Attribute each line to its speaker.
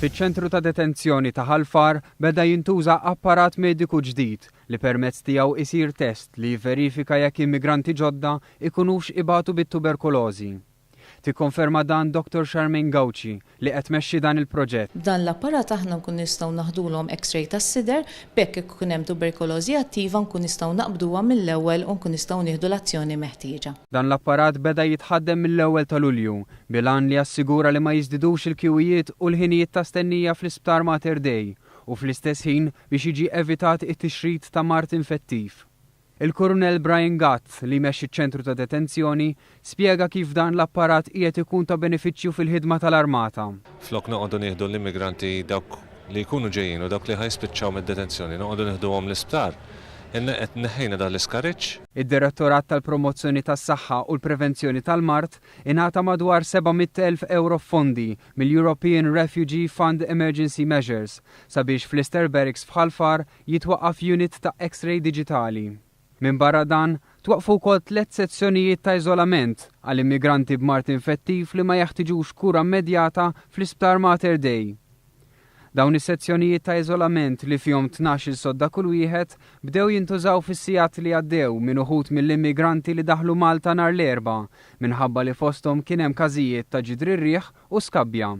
Speaker 1: Fiċ-ċentru ta' detenzjoni ta' Ħalfar beda jintuża apparat mediku ġdid li permezz tiegħu isir test li jverifika jekk immigranti ġodda ikunux ibatu bit-tuberkulożi. Tikkonferma dan Dr. Charmaine Gauci li qed tmexxi dan il-proġett.
Speaker 2: Dan l-apparat aħna nkun nistgħu naħdulhom X-ray tas-sider bekk ikun hemm tuberkulożi attiva nkun nistgħu naqbduha mill-ewwel u nkun nistgħu nieħdu l-azzjoni meħtieġa.
Speaker 1: Dan l-apparat beda jitħaddem mill-ewwel ta' Lulju bilan li jassigura li ma jiżdidux il-kwijiet u l-ħinijiet ta' stennija fl-Isptar Mater Dei u fl-istess ħin biex jiġi evitat it-tixrid ta' mart infettiv. Il-Kurunell Brian Gatt li jmexxi ċ-ċentru ta' detenzjoni spjega kif dan l-apparat qiegħed ikun ta' benefiċċju fil-ħidma tal-armata.
Speaker 3: Flok noqogħdu nieħdu l-immigranti dawk li jkunu ġejjin u dawk li ħajspiċċaw mid-detenzjoni noqogħdu nieħduhom l-isptar. Inna qed neħħejna dan l-iskariġġ.
Speaker 1: Id-Direttorat tal-Promozzjoni tas-Saħħa u l-Prevenzjoni tal-Mart ingħata madwar 700,000 euro fondi mill-European Refugee Fund Emergency Measures sabiex fl-Ister Barracks f'Ħalfar jitwaqqaf unit ta' X-ray diġitali. Min barra dan, twaqfu wkoll 3 sezzjonijiet ta' iżolament għal immigranti b'mart infettiv li ma jeħtiġux kura immedjata fl-Isptar Mater Dei. Dawn is-sezzjonijiet ta' iżolament li fihom 12 sodda kull wieħed bdew jintużaw fis-sigħat li għaddew minn uħud mill-immigranti li daħlu Malta nhar l-Erbgħa minħabba li fosthom kien hemm każijiet ta' ġidri rrieħ u skabbja.